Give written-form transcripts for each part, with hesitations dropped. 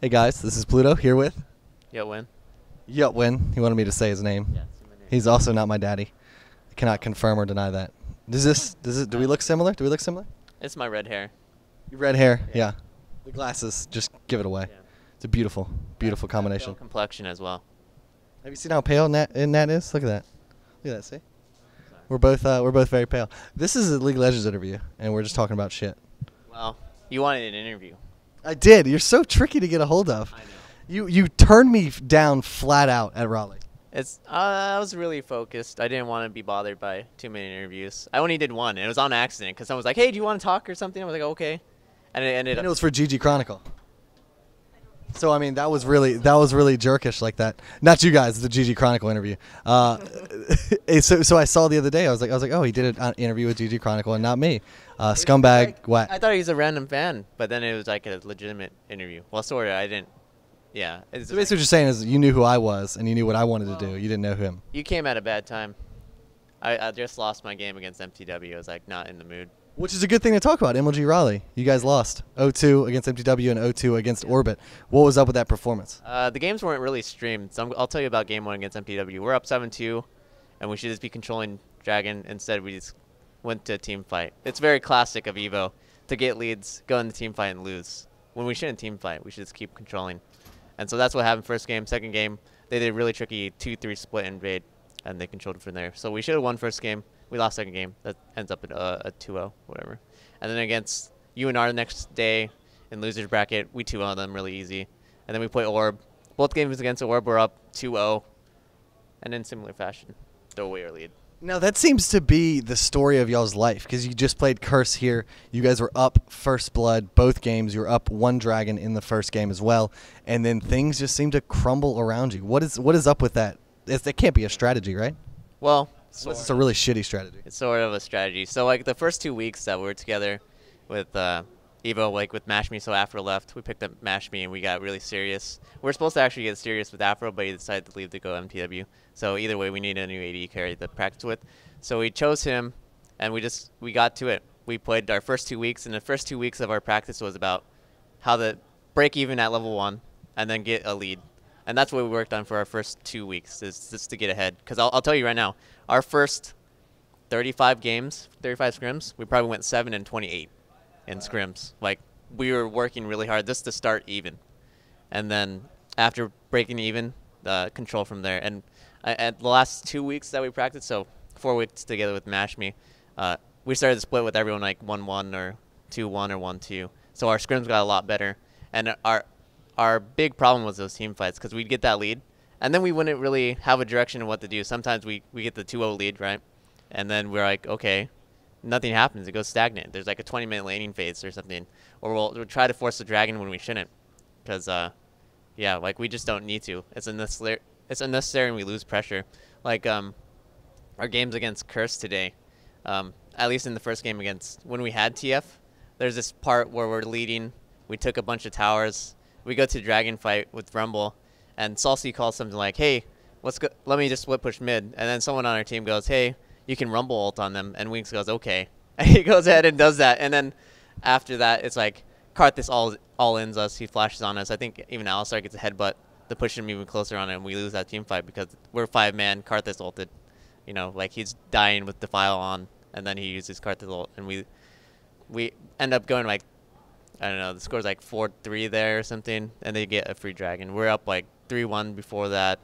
Hey guys, this is Pluto here with Yo, win. Nhat Nguyen. He wanted me to say his name. Yeah, He's also not my daddy. I cannot confirm or deny that. Do we look similar? Do we look similar? It's my red hair. Your red hair, Yeah. yeah. The glasses, just give it away. Yeah. It's a beautiful, beautiful combination. Complexion as well. Have you seen how pale Nat is? Look at that. Look at that. See? We're both very pale. This is a League of Legends interview, and we're just talking about shit. Well, you wanted an interview. I did. You're so tricky to get a hold of. I know. You turned me down flat out at Raleigh. It's I was really focused. I didn't want to be bothered by too many interviews. I only did one, and it was on accident because someone was like, "Hey, do you want to talk or something?" I was like, "Okay," and it ended And it up. was for GG Chronicle. So I mean, that was really jerkish like that. Not you guys, the GG Chronicle interview. So I saw the other day. I was like, oh, he did an interview with GG Chronicle and not me. Scumbag. What? I thought he was a random fan, but then it was like a legitimate interview. Well, sort of. I didn't. Yeah. It's So basically, what you're saying is you knew who I was and you knew what I wanted to do. You didn't know him. You came at a bad time. I just lost my game against MTW. I was like not in the mood. Which is a good thing to talk about. MLG Raleigh. You guys lost 0-2 against MTW and 0-2 against Orbit. What was up with that performance? The games weren't really streamed, so I'll tell you about game one against MTW. We're up 7-2, and we should just be controlling Dragon. Instead, we just went to a team fight. It's very classic of EVO to get leads, go in the team fight, and lose. When we shouldn't team fight, we should just keep controlling. And so that's what happened first game. Second game, they did a really tricky 2-3 split invade, and they controlled it from there. So we should have won first game. We lost second game. That ends up at a 2-0, whatever. And then against UNR the next day in losers bracket, we 2-0 them really easy. And then we play Orb. Both games against Orb were up 2-0. And in similar fashion, throw away our lead. Now, that seems to be the story of y'all's life because you just played Curse here. You guys were up first blood both games. You were up one dragon in the first game as well. And then things just seem to crumble around you. What is up with that? It can't be a strategy, right? Well, It's a really shitty strategy. it's sort of a strategy. So like the first 2 weeks that we were together with Evo, like with Mash Me, so Afro left, we picked up Mash Me and we got really serious. We were supposed to actually get serious with Afro, but he decided to leave to go MTW. So either way, we needed a new AD carry to practice with. So we chose him, and we got to it. We played our first 2 weeks, and the first 2 weeks of our practice was about how to break even at level 1 and then get a lead. And that's what we worked on for our first 2 weeks, is just to get ahead. Because I'll tell you right now, our first 35 games, 35 scrims, we probably went 7-28 in scrims. Like, we were working really hard just to start even. And then after breaking even, control from there. And at the last 2 weeks that we practiced, so 4 weeks together with Mash Me, we started to split with everyone like 1-1 or 2-1 or 1-2. So our scrims got a lot better. And our big problem was those team fights because we'd get that lead, and then we wouldn't really have a direction of what to do. Sometimes we get the 2-0 lead, right? And then we're like, okay, nothing happens. It goes stagnant. There's like a 20-minute laning phase or something. Or we'll try to force the dragon when we shouldn't because, yeah, like we just don't need to. It's unnecessary and we lose pressure. Like our games against Curse today, at least in the first game against when we had TF, there's this part where we're leading. We took a bunch of towers. We go to dragon fight with Rumble, and Salsi calls something like, "Hey, let me just split push mid." And then someone on our team goes, "Hey, you can Rumble ult on them." And Winks goes, "Okay." And he goes ahead and does that. And then after that, it's like Karthus all ends us. He flashes on us. I think even Alistar gets a headbutt to push him even closer on him. And we lose that team fight because we're 5-man. Karthus ulted. You know, like he's dying with Defile on, and then he uses Karthus ult, and we end up going like, I don't know, the score's like 4-3 there or something, and they get a free dragon. We're up like 3-1 before that,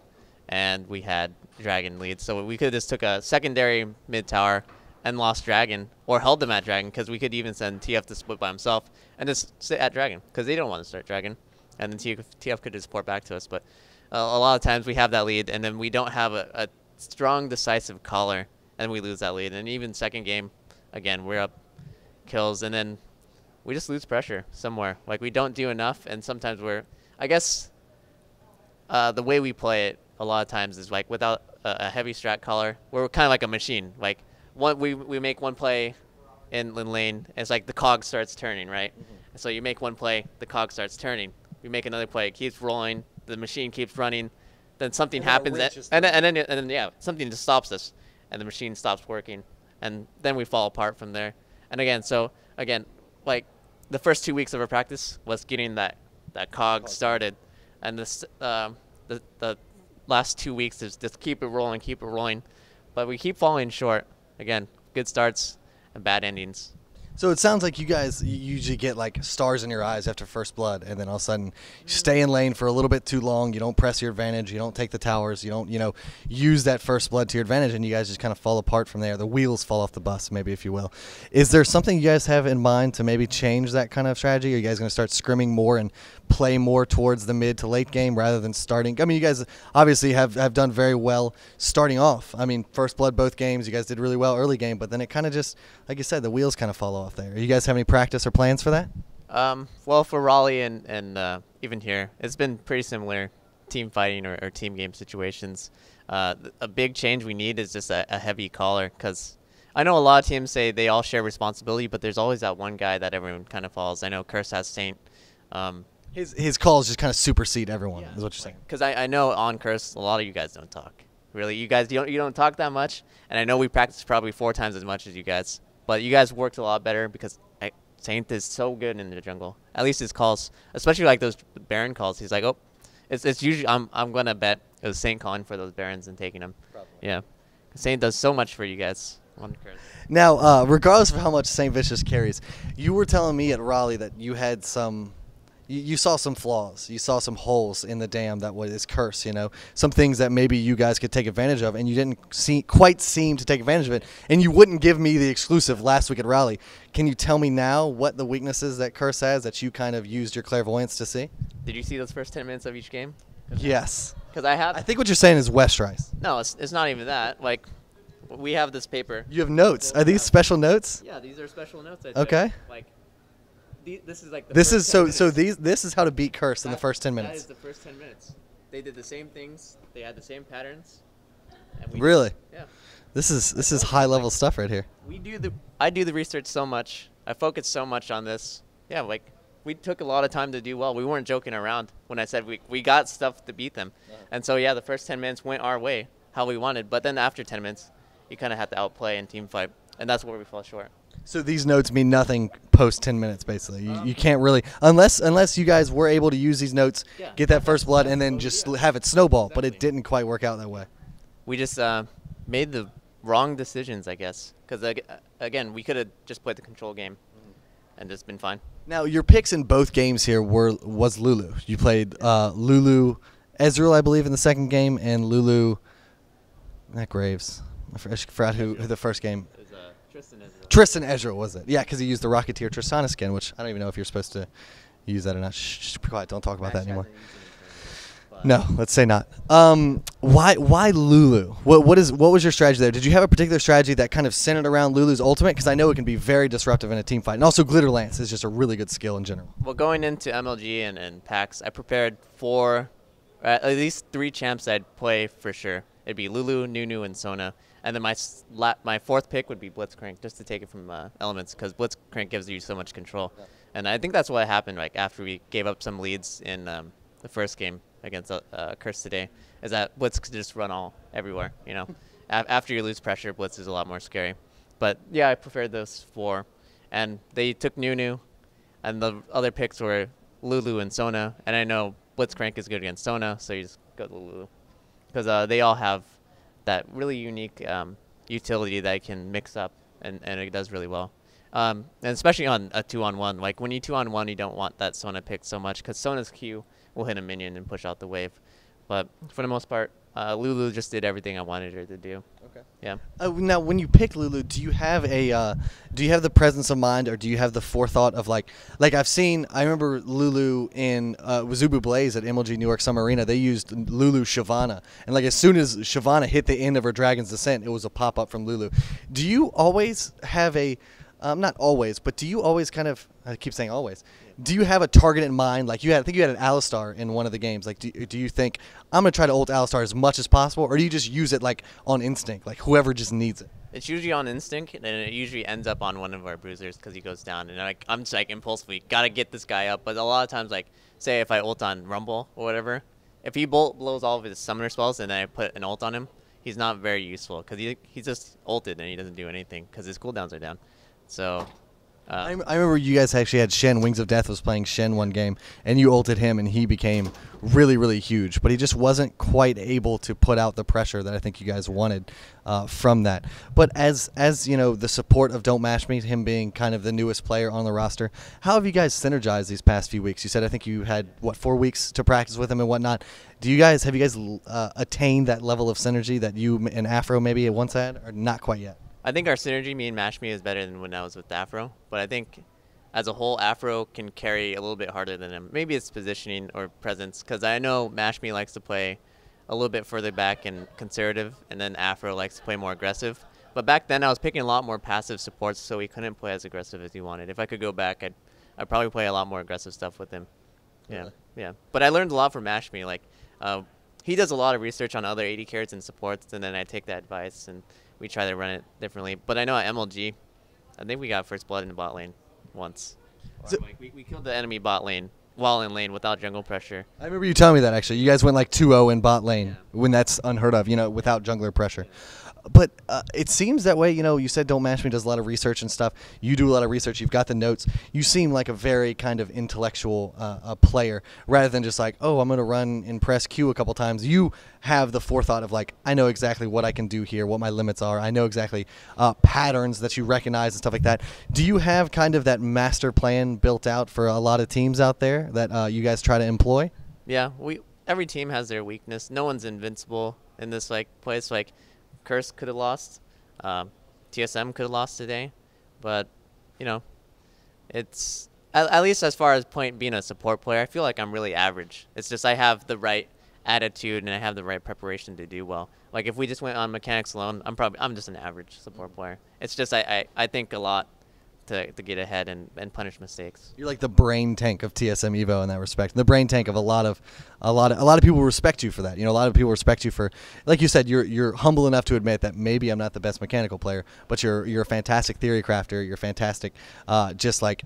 and we had dragon lead. So we could have just took a secondary mid tower and lost dragon, or held them at dragon, because we could even send TF to split by himself and just sit at dragon, because they don't want to start dragon. And then TF could just port back to us. But a lot of times we have that lead, and then we don't have a strong, decisive caller, and we lose that lead. And even second game, again, we're up kills, and then we just lose pressure somewhere. Like, we don't do enough, and sometimes I guess the way we play it a lot of times is, like, without a heavy strat caller, we're kind of like a machine. Like, we make one play in lane, and it's like the cog starts turning, right? Mm-hmm. So you make one play, the cog starts turning. We make another play, it keeps rolling, the machine keeps running, then something happens, and then yeah, something just stops us, and the machine stops working, and then we fall apart from there. And again, like, the first 2 weeks of our practice was getting that that cog started, and the last 2 weeks is just keep it rolling, but we keep falling short. Again, good starts and bad endings. So it sounds like you guys usually get like stars in your eyes after first blood, and then all of a sudden you stay in lane for a little bit too long. You don't press your advantage. You don't take the towers. You don't, use that first blood to your advantage, and you guys just kind of fall apart from there. The wheels fall off the bus, maybe, if you will. Is there something you guys have in mind to maybe change that kind of strategy? Are you guys going to start scrimming more and play more towards the mid to late game rather than starting? I mean, you guys obviously have done very well starting off. I mean, first blood both games, you guys did really well early game, but then it kind of just, like you said, the wheels kind of fall off there. You guys have any practice or plans for that? Well, for Raleigh and even here, it's been pretty similar team fighting or team game situations. A big change we need is just a heavy caller, because I know a lot of teams say they all share responsibility, but there's always that one guy that everyone kind of follows. I know Curse has Saint. His calls just kind of supersede everyone, is what you're saying. Because I know on Curse, a lot of you guys don't talk. Really, you don't talk that much, and I know we practice probably 4 times as much as you guys. But you guys worked a lot better because Saint is so good in the jungle. At least his calls, especially like those Baron calls. He's like, oh, it's usually I'm gonna bet it was Saint calling for those Barons and taking them. Probably. Yeah, Saint does so much for you guys. Now, regardless of how much Saint Vicious carries, you were telling me at Raleigh that you had some. You saw some flaws. You saw some holes in the dam that was Curse, some things that maybe you guys could take advantage of, and you didn't quite seem to take advantage of it, and you wouldn't give me the exclusive last week at Raleigh. Can you tell me now what the weaknesses that Curse has that you kind of used your clairvoyance to see? Did you see those first 10 minutes of each game? Yes. Because I think what you're saying is West Rice. No, it's not even that. Like, we have this paper. You have notes. Are these special notes? Yeah, these are special notes. Okay. Like, this is like the this first is 10 minutes. So this is how to beat Curse in the first 10 minutes. That is the first 10 minutes. They did the same things. They had the same patterns. Really? Yeah. This is high level stuff right here. I do the research so much. I focus so much on this. Yeah, like we took a lot of time to do well. We weren't joking around when I said we got stuff to beat them. And so yeah, the first 10 minutes went our way, how we wanted. But then after 10 minutes, you kind of have to outplay and team fight, and that's where we fall short. So these notes mean nothing post 10 minutes, basically. You can't really, unless you guys were able to use these notes, get that first blood, and then just have it snowball. But it didn't quite work out that way. We just made the wrong decisions, I guess. Because, again, we could have just played the control game and just been fine. Now, your picks in both games here was Lulu. You played Lulu Ezreal, I believe, in the second game, and Lulu, not Graves. I forgot who the first game. Tristan Ezreal, was it? Yeah, because he used the Rocketeer Tristana skin, which I don't even know if you're supposed to use that or not. Shh, be quiet. Don't talk about that anymore. No, let's say not. Why Lulu? What was your strategy there? Did you have a particular strategy that kind of centered around Lulu's ultimate? Because I know it can be very disruptive in a team fight. And also Glitter Lance is just a really good skill in general. Well, going into MLG and PAX, I prepared for at least 3 champs I'd play for sure. It'd be Lulu, Nunu, and Sona. And then my fourth pick would be Blitzcrank, just to take it from Elements, because Blitzcrank gives you so much control. Yeah. And I think that's what happened after we gave up some leads in the first game against Curse today, is that Blitz could just run everywhere. After you lose pressure, Blitz is a lot more scary. But yeah, I preferred those 4. And they took Nunu, and the other picks were Lulu and Sona. And I know Blitzcrank is good against Sona, so you just go to Lulu. Because they all have that really unique utility that it can mix up, and it does really well. And especially on a 2-on-1. Like, when you 2-on-1, you don't want that Sona pick so much, because Sona's Q will hit a minion and push out the wave. But for the most part, Lulu just did everything I wanted her to do. Okay. Yeah. Now, when you pick Lulu, do you have the presence of mind, or do you have the forethought of like I remember Lulu in Zubu Blaze at MLG New York Summer Arena. They used Lulu Shyvana, and like as soon as Shyvana hit the end of her Dragon's Descent, it was a pop up from Lulu. Do you always have not always, but do you always kind of, I keep saying always, do you have a target in mind? Like I think you had an Alistar in one of the games. Like, do you think, I'm going to try to ult Alistar as much as possible, or do you just use it like on instinct, like whoever just needs it? It's usually on instinct, and it usually ends up on one of our bruisers because he goes down. And I'm just like impulsively, got to get this guy up. But a lot of times, like, say if I ult on Rumble or whatever, if he blows all of his summoner spells and then I put an ult on him, he's not very useful because he's just ulted and he doesn't do anything because his cooldowns are down. So I remember you guys actually had Shen. Wings of Death was playing Shen one game, and you ulted him, and he became really, really huge. But he just wasn't quite able to put out the pressure that I think you guys wanted from that. But as you know, the support of Don't Mash Me, him being kind of the newest player on the roster, how have you guys synergized these past few weeks? You said I think you had, what, 4 weeks to practice with him and whatnot. Have you guys attained that level of synergy that you and Afro maybe once had, or not quite yet? I think our synergy, me and Mash Me, is better than when I was with Afro. But I think as a whole, Afro can carry a little bit harder than him. Maybe it's positioning or presence, because I know Mash Me likes to play a little bit further back and conservative, and then Afro likes to play more aggressive. But back then, I was picking a lot more passive supports, so he couldn't play as aggressive as he wanted. If I could go back, I'd probably play a lot more aggressive stuff with him. Yeah, Really? yeah. But I learned a lot from Mash Me. Like, he does a lot of research on other AD carries and supports, and then I take that advice and we try to run it differently. But I know at MLG, I think we got first blood in the bot lane once. So, Like we killed the enemy bot lane while in lane without jungle pressure. I remember you telling me that, actually. You guys went like 2-0 in bot lane, when that's unheard of, without jungler pressure. But it seems that way. You said Don't Mash Me does a lot of research and stuff. You do a lot of research. You've got the notes. You seem like a very kind of intellectual player, rather than just like, oh, I'm going to run and press Q a couple times. You have the forethought of like, I know exactly what I can do here, what my limits are. I know exactly patterns that you recognize and stuff like that. Do you have kind of that master plan built out for a lot of teams out there that you guys try to employ? Yeah, every team has their weakness. No one's invincible in this place. Curse could have lost. TSM could have lost today. But, it's, at least as far as being a support player, I feel like I'm really average. It's just I have the right attitude and I have the right preparation to do well. Like if we just went on mechanics alone, I'm just an average support player. It's just I think a lot to get ahead and punish mistakes. You're like the brain tank of TSM EVO in that respect. The brain tank of a lot of people respect you for that. A lot of people respect you for, like you said, you're humble enough to admit that maybe I'm not the best mechanical player, but you're a fantastic theory crafter. You're fantastic, just like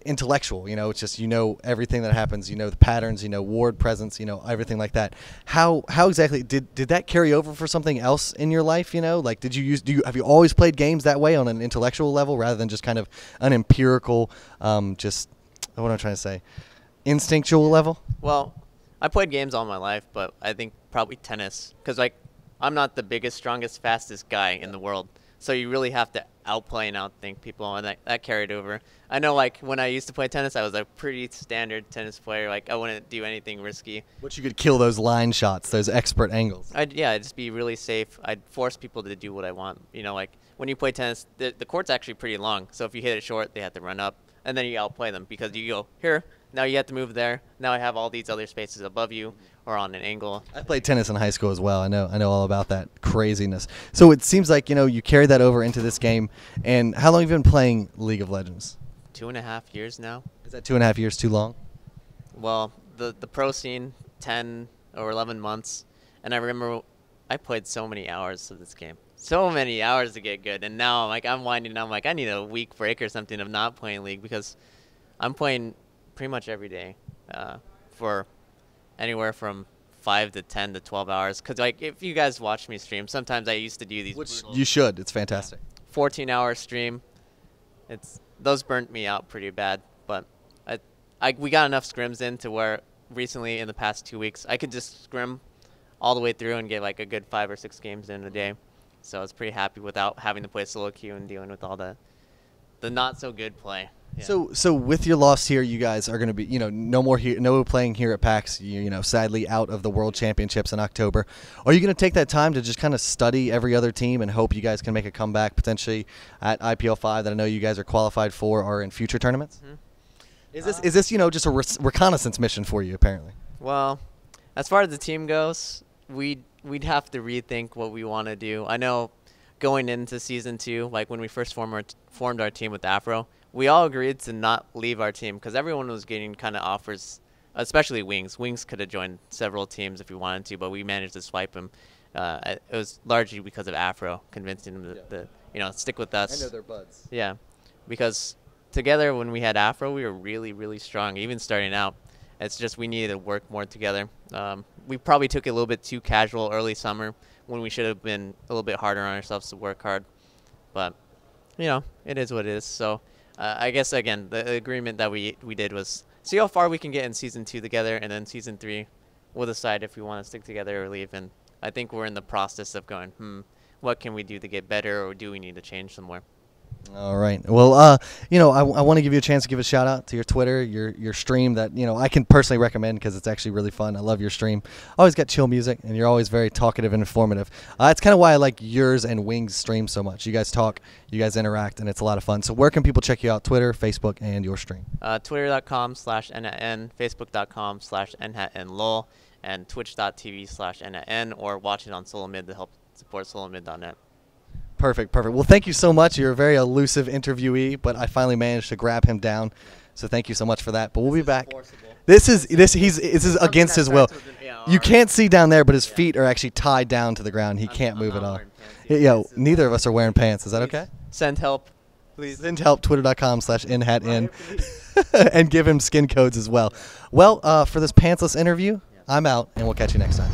intellectual. It's just everything that happens. The patterns. Ward presence. Everything like that. How exactly did that carry over for something else in your life? Like have you always played games that way on an intellectual level rather than just kind of an empirical, just what am I trying to say, instinctual level? Well, I played games all my life, but I think probably tennis, because I'm not the biggest, strongest, fastest guy in the world. So you really have to outplay and outthink people, and that carried over. I know, when I used to play tennis, I was a pretty standard tennis player. I wouldn't do anything risky. But you could kill those line shots, those expert angles. I'd just be really safe. I'd force people to do what I want. When you play tennis, the court's actually pretty long. So if you hit it short, they have to run up, and then you outplay them because you go, here, now you have to move there. Now I have all these other spaces above you or on an angle. I played tennis in high school as well. I know all about that craziness. So it seems like, you carried that over into this game. And how long have you been playing League of Legends? 2.5 years now. Is that 2.5 years too long? Well, the pro scene, 10 or 11 months. And I remember I played so many hours of this game. So many hours to get good. And now I'm winding down. I need a week break or something of not playing League, because I'm playing pretty much every day for anywhere from 5 to 10 to 12 hours. Because if you guys watch me stream, sometimes I used to do these. Which you should. It's fantastic. 14-hour stream. Those burnt me out pretty bad. But we got enough scrims in to where recently in the past 2 weeks I could just scrim all the way through and get a good 5 or 6 games in a day. So I was pretty happy without having to play solo queue and dealing with all the not so good play. Yeah. So with your loss here, you guys are going to be, no playing here at PAX, sadly out of the World Championships in October. Are you going to take that time to just kind of study every other team and hope you guys can make a comeback potentially at IPL 5 that I know you guys are qualified for or in future tournaments? Mm-hmm. Is this just a reconnaissance mission for you apparently? Well, as far as the team goes, we'd have to rethink what we want to do. I know going into Season 2, when we first formed our team with Afro, we all agreed to not leave our team because everyone was getting kind of offers, especially Wings. Wings could have joined several teams if we wanted to, but we managed to swipe him. It was largely because of Afro convincing him to stick with us. I know they're buds. Yeah, because together when we had Afro, we were really, really strong, even starting out. It's just we needed to work more together. We probably took it a little bit too casual early summer when we should have been a little bit harder on ourselves to work hard. But, it is what it is. So I guess again the agreement that we did was see how far we can get in season 2 together, and then season 3 we'll decide if we want to stick together or leave. And I think we're in the process of going, what can we do to get better, or do we need to change some more? All right. Well, I want to give you a chance to give a shout out to your Twitter, your stream that, I can personally recommend because it's actually really fun. I love your stream. Always got chill music, and you're always very talkative and informative. It's kind of why I like yours and Wing's stream so much. You guys talk, you guys interact, and it's a lot of fun. So where can people check you out? Twitter, Facebook, and your stream? Twitter.com/NhatN, Facebook.com/NhatNLol, and Twitch.tv/NhatN, or watch it on SoloMid to help support SoloMid.net. Perfect. Well, thank you so much. You're a very elusive interviewee, but I finally managed to grab him down. So thank you so much for that. But we'll be back. This is against his will. You can't see down there, but his feet are actually tied down to the ground. He can't move at all. Yeah, neither of us are wearing pants. Is that okay? Send help, please. Send help. Twitter.com/NhatN, and give him skin codes as well. Well, for this pantsless interview, I'm out, and we'll catch you next time.